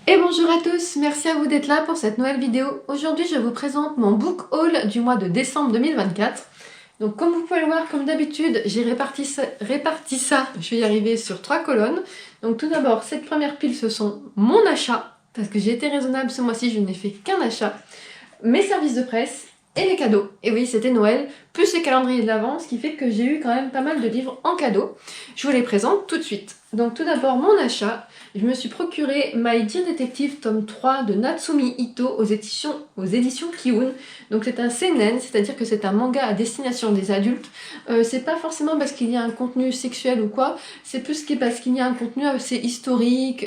Et bonjour à tous, merci à vous d'être là pour cette nouvelle vidéo. Aujourd'hui je vous présente mon book haul du mois de décembre 2024. Donc comme vous pouvez le voir, comme d'habitude, j'ai réparti ça, je vais y arriver sur 3 colonnes. Donc tout d'abord, cette première pile ce sont mon achat, parce que j'ai été raisonnable ce mois-ci, je n'ai fait qu'un achat. Mes services de presse et les cadeaux. Et oui, c'était Noël, plus les calendriers de l'Avent, ce qui fait que j'ai eu quand même pas mal de livres en cadeau. Je vous les présente tout de suite. Donc tout d'abord, mon achat. Je me suis procuré My Dear Detective tome 3 de Natsumi Ito aux éditions Kiun. Donc c'est un seinen, c'est-à-dire que c'est un manga à destination des adultes. C'est pas forcément parce qu'il y a un contenu sexuel ou quoi, c'est plus parce qu'il y a un contenu assez historique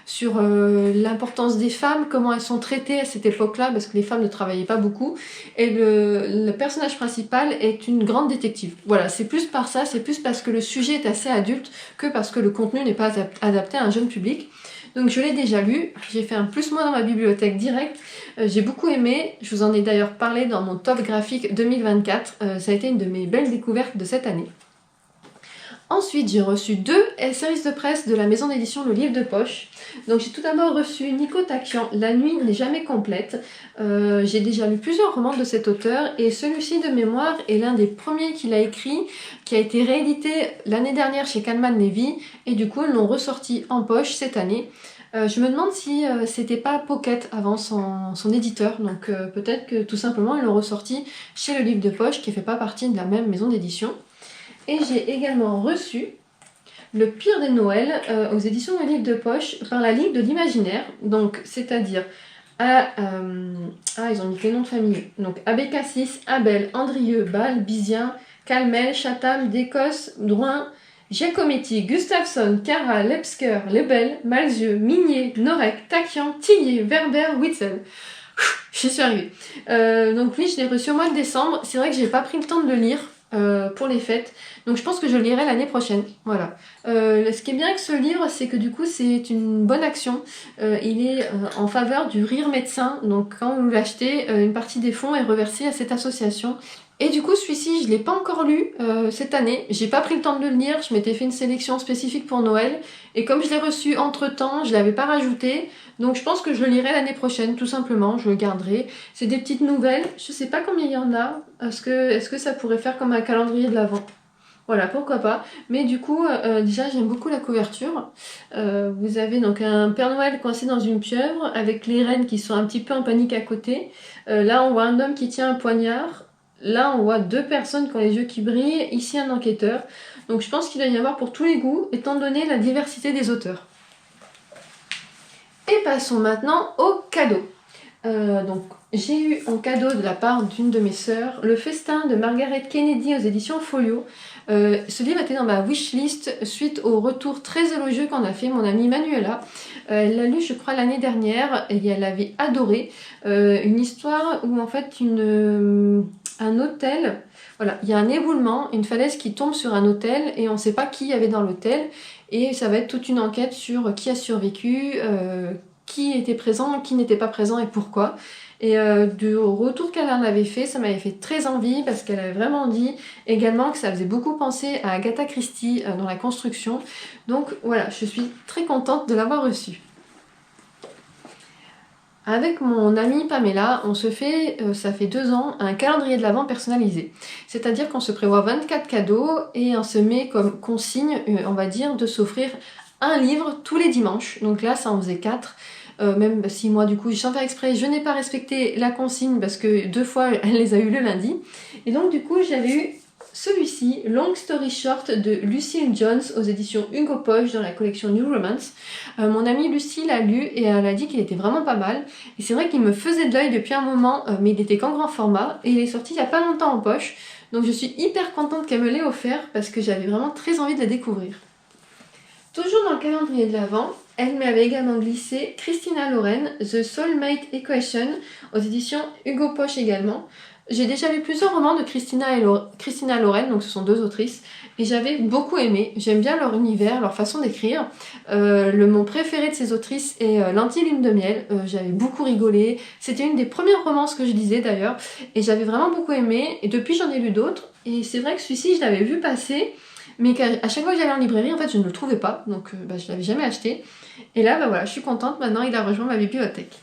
sur l'importance des femmes, comment elles sont traitées à cette époque-là, parce que les femmes ne travaillaient pas beaucoup. Et le personnage principal est une grande détective. Voilà, c'est plus par ça, c'est plus parce que le sujet est assez adulte que parce que le contenu n'est pas adapté à un jeune public. Donc je l'ai déjà lu, j'ai fait un plus-moins dans ma bibliothèque direct, j'ai beaucoup aimé, je vous en ai d'ailleurs parlé dans mon top graphique 2024, ça a été une de mes belles découvertes de cette année. Ensuite, j'ai reçu 2 services de presse de la maison d'édition Le Livre de Poche. Donc j'ai tout d'abord reçu Nico Takian, La nuit n'est jamais complète. J'ai déjà lu plusieurs romans de cet auteur et celui-ci de mémoire est l'un des premiers qu'il a écrit, qui a été réédité l'année dernière chez Calman Levy et du coup ils l'ont ressorti en poche cette année. Je me demande si c'était pas Pocket avant son éditeur, donc peut-être que tout simplement ils l'ont ressorti chez Le Livre de Poche qui fait pas partie de la même maison d'édition. Et j'ai également reçu Le pire des Noëls aux éditions Le Livre de Poche par la Ligue de l'Imaginaire, donc c'est-à-dire ils ont mis les noms de famille. Donc Abbé Cassis, Abel, Andrieux, Bâle, Bizien, Calmel, Chatham, Décosse, Drouin, Giacometti, Gustafsson, Cara, Lepsker, Lebel, Malzieu, Migné, Norek, Takian, Tillier, Werber, Witzel. J'y suis arrivée. Donc oui, je l'ai reçu au mois de décembre. C'est vrai que j'ai pas pris le temps de le lire pour les fêtes. Donc je pense que je le lirai l'année prochaine. Voilà. Ce qui est bien avec ce livre, c'est que du coup c'est une bonne action. Il est en faveur du Rire Médecin. Donc quand vous l'achetez, une partie des fonds est reversée à cette association. Et du coup celui-ci je l'ai pas encore lu cette année, j'ai pas pris le temps de le lire, je m'étais fait une sélection spécifique pour Noël et comme je l'ai reçu entre temps, je l'avais pas rajouté, donc je pense que je le lirai l'année prochaine tout simplement, je le garderai. C'est des petites nouvelles, je sais pas combien il y en a, est-ce que ça pourrait faire comme un calendrier de l'Avent? Voilà, pourquoi pas. Mais du coup, déjà, j'aime beaucoup la couverture. Vous avez donc un Père Noël coincé dans une pieuvre, avec les reines qui sont un petit peu en panique à côté. Là, on voit un homme qui tient un poignard. Là, on voit 2 personnes qui ont les yeux qui brillent. Ici, un enquêteur. Donc, je pense qu'il va y avoir pour tous les goûts, étant donné la diversité des auteurs. Et passons maintenant aux cadeaux. Donc, j'ai eu en cadeau de la part d'une de mes sœurs Le Festin de Margaret Kennedy aux éditions Folio. Ce livre était dans ma wishlist suite au retour très élogieux qu'en a fait mon amie Manuela. Elle l'a lu je crois l'année dernière et elle avait adoré. Une histoire où en fait un hôtel, voilà, il y a un éboulement, une falaise qui tombe sur un hôtel et on ne sait pas qui y avait dans l'hôtel et ça va être toute une enquête sur qui a survécu, qui était présent, qui n'était pas présent et pourquoi. Et du retour qu'elle en avait fait, ça m'avait fait très envie parce qu'elle avait vraiment dit également que ça faisait beaucoup penser à Agatha Christie dans la construction. Donc voilà, je suis très contente de l'avoir reçu. Avec mon amie Pamela, on se fait, ça fait 2 ans, un calendrier de l'Avent personnalisé. C'est-à-dire qu'on se prévoit 24 cadeaux et on se met comme consigne, on va dire, de s'offrir un livre tous les dimanches. Donc là, ça en faisait 4. Même si moi, du coup, sans faire exprès, je n'ai pas respecté la consigne parce que 2 fois, elle les a eu le lundi. Et donc, du coup, j'avais eu celui-ci, Long Story Short de Lucille Jones aux éditions Hugo Poche dans la collection New Romance. Mon amie Lucie l'a lu et elle a dit qu'il était vraiment pas mal. Et c'est vrai qu'il me faisait de l'œil depuis un moment, mais il était qu'en grand format et il est sorti il y a pas longtemps en poche. Donc je suis hyper contente qu'elle me l'ait offert parce que j'avais vraiment très envie de le découvrir. Toujours dans le calendrier de l'Avent, elle m'avait également glissé Christina Loren, The Soulmate Equation aux éditions Hugo Poche également. J'ai déjà lu plusieurs romans de Christina Loren, donc ce sont 2 autrices, et j'avais beaucoup aimé. J'aime bien leur univers, leur façon d'écrire. Mon préféré de ces autrices est L'Anti-Lune de Miel. J'avais beaucoup rigolé. C'était une des premières romances que je lisais d'ailleurs, et j'avais vraiment beaucoup aimé. Et depuis, j'en ai lu d'autres. Et c'est vrai que celui-ci, je l'avais vu passer. mais qu'à chaque fois que j'allais en librairie, en fait, je ne le trouvais pas, donc je l'avais jamais acheté. Et là, voilà, je suis contente, maintenant il a rejoint ma bibliothèque.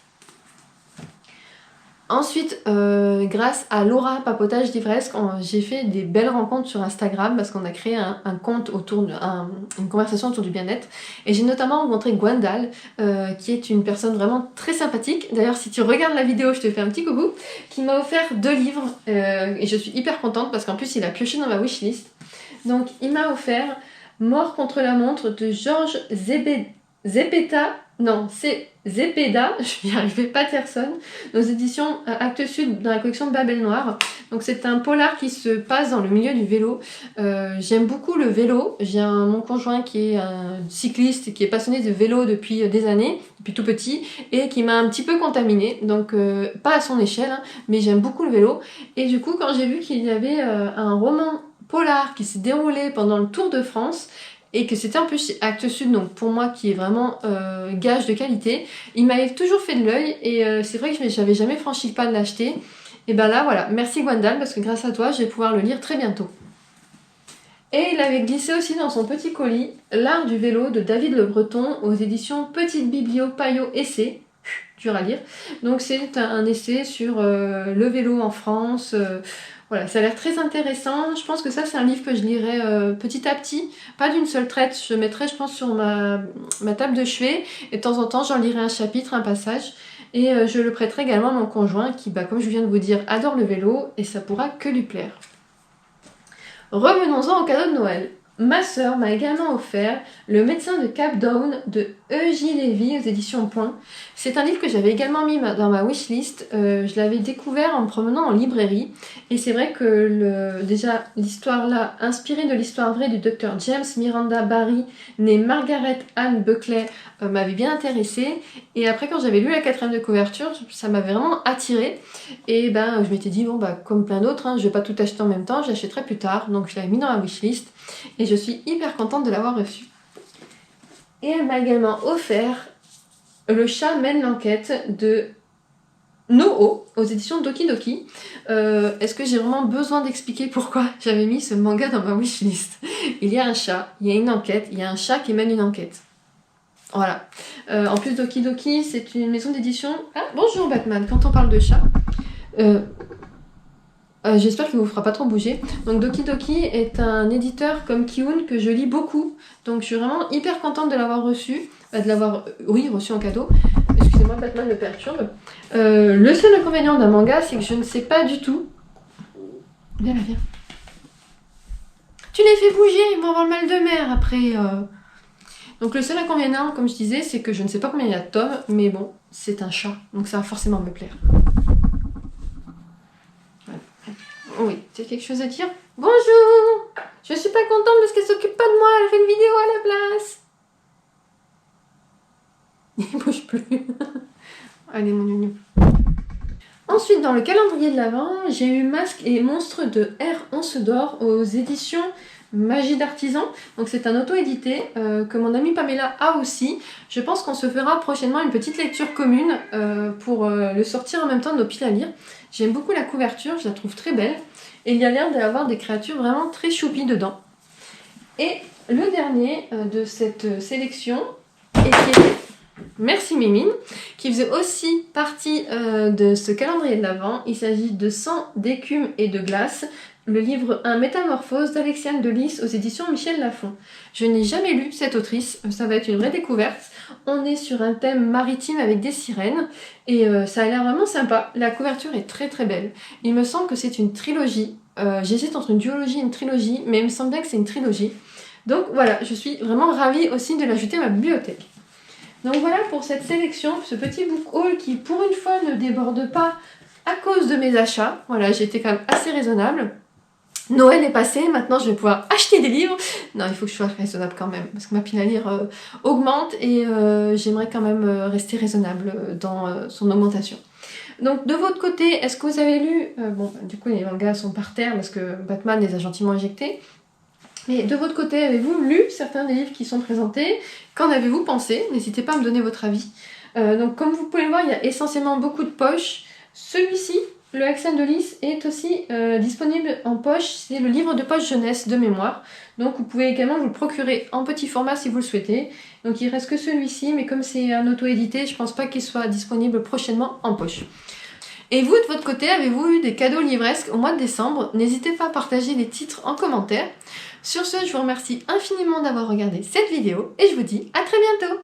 Ensuite, grâce à Laura Papotage d'Ivresque, j'ai fait des belles rencontres sur Instagram parce qu'on a créé un compte autour une conversation autour du bien-être. Et j'ai notamment rencontré Gwendal, qui est une personne vraiment très sympathique. D'ailleurs, si tu regardes la vidéo, je te fais un petit coucou, qui m'a offert 2 livres. Et je suis hyper contente parce qu'en plus, il a pioché dans ma wishlist. Donc, il m'a offert Mort contre la montre de Georges Zepeda, je n'y arrivais, Patterson, aux éditions Actes Sud dans la collection Babel Noire. Donc c'est un polar qui se passe dans le milieu du vélo. J'aime beaucoup le vélo. J'ai mon conjoint qui est un cycliste et qui est passionné de vélo depuis des années, depuis tout petit, et qui m'a un petit peu contaminée. Donc pas à son échelle, hein, mais j'aime beaucoup le vélo. Et du coup, quand j'ai vu qu'il y avait un roman polar qui s'est déroulé pendant le Tour de France, et que c'était en plus chez Actes Sud, donc pour moi qui est vraiment gage de qualité, il m'avait toujours fait de l'œil et c'est vrai que j'avais jamais franchi le pas de l'acheter. Et ben là voilà, merci Gwendal parce que grâce à toi je vais pouvoir le lire très bientôt. Et il avait glissé aussi dans son petit colis L'art du vélo de David Le Breton aux éditions Petite Biblio Payot Essai, dur à lire. Donc c'est un essai sur le vélo en France. Voilà, ça a l'air très intéressant. Je pense que ça, c'est un livre que je lirai petit à petit, pas d'une seule traite. Je le mettrai, je pense, sur ma table de chevet. Et de temps en temps, j'en lirai un chapitre, un passage. Et je le prêterai également à mon conjoint qui, comme je viens de vous dire, adore le vélo. Et ça pourra que lui plaire. Revenons-en au cadeau de Noël. Ma sœur m'a également offert Le médecin de Cap Down de E.J. Lévy aux éditions Point. C'est un livre que j'avais également mis dans ma wishlist. Je l'avais découvert en me promenant en librairie. Et c'est vrai que déjà l'histoire là, inspirée de l'histoire vraie du docteur James Miranda Barry, né Margaret Ann Buckley, m'avait bien intéressée. Et après, quand j'avais lu la 4e de couverture, ça m'avait vraiment attirée. Et je m'étais dit, bon, comme plein d'autres, hein, je vais pas tout acheter en même temps, j'achèterai plus tard. Donc je l'avais mis dans ma wishlist. Et je suis hyper contente de l'avoir reçu. Et elle m'a également offert Le chat mène l'enquête de Noho aux éditions Doki Doki. Est-ce que j'ai vraiment besoin d'expliquer pourquoi j'avais mis ce manga dans ma wishlist? Il y a un chat, il y a une enquête, il y a un chat qui mène une enquête. Voilà. En plus, Doki Doki, c'est une maison d'édition... Ah, bonjour Batman, quand on parle de chat... j'espère qu'il ne vous fera pas trop bouger. Donc Doki Doki est un éditeur comme Kiun que je lis beaucoup. Donc je suis vraiment hyper contente de l'avoir reçu. Reçu en cadeau. Excusez-moi, Batman me perturbe. Le seul inconvénient d'un manga, c'est que je ne sais pas du tout... Viens là, viens. Tu les fais bouger, ils vont avoir le mal de mer après. Donc le seul inconvénient, comme je disais, c'est que je ne sais pas combien il y a de tomes. Mais bon, c'est un chat. Donc ça va forcément me plaire. Oui, tu as quelque chose à dire? Bonjour! Je suis pas contente parce qu'elle s'occupe pas de moi, elle fait une vidéo à la place. Il bouge plus. Allez mon nounou. Ensuite, dans le calendrier de l'Avent, j'ai eu Masque et Monstres de R. Once d'Or aux éditions Magie d'Artisan. Donc c'est un auto-édité que mon amie Pamela a aussi. Je pense qu'on se fera prochainement une petite lecture commune pour le sortir en même temps de nos piles à lire. J'aime beaucoup la couverture, je la trouve très belle. Et il y a l'air d'avoir des créatures vraiment très choupies dedans. Et le dernier de cette sélection était Merci Mimine, qui faisait aussi partie de ce calendrier de l'Avent. Il s'agit de Sang, d'écume et de glace, le livre 1 Métamorphose d'Alexiane de Lys aux éditions Michel Lafon. Je n'ai jamais lu cette autrice, ça va être une vraie découverte. On est sur un thème maritime avec des sirènes et ça a l'air vraiment sympa. La couverture est très très belle. Il me semble que c'est une trilogie. J'hésite entre une duologie et une trilogie, mais il me semble bien que c'est une trilogie. Donc voilà, je suis vraiment ravie aussi de l'ajouter à ma bibliothèque. Donc voilà pour cette sélection, ce petit book haul qui pour une fois ne déborde pas à cause de mes achats. Voilà, j'ai été quand même assez raisonnable. Noël est passé, maintenant je vais pouvoir acheter des livres. Non, il faut que je sois raisonnable quand même, parce que ma pile à lire augmente et j'aimerais quand même rester raisonnable dans son augmentation. Donc de votre côté, est-ce que vous avez lu... du coup les mangas sont par terre parce que Batman les a gentiment injectés. Mais de votre côté, avez-vous lu certains des livres qui sont présentés? Qu'en avez-vous pensé? N'hésitez pas à me donner votre avis. Donc comme vous pouvez le voir, il y a essentiellement beaucoup de poches. Celui-ci Le Accent de Lys est aussi disponible en poche, c'est le livre de poche jeunesse de mémoire. Donc vous pouvez également vous le procurer en petit format si vous le souhaitez. Donc il reste que celui-ci, mais comme c'est un auto-édité, je pense pas qu'il soit disponible prochainement en poche. Et vous, de votre côté, avez-vous eu des cadeaux livresques au mois de décembre? N'hésitez pas à partager les titres en commentaire. Sur ce, je vous remercie infiniment d'avoir regardé cette vidéo et je vous dis à très bientôt!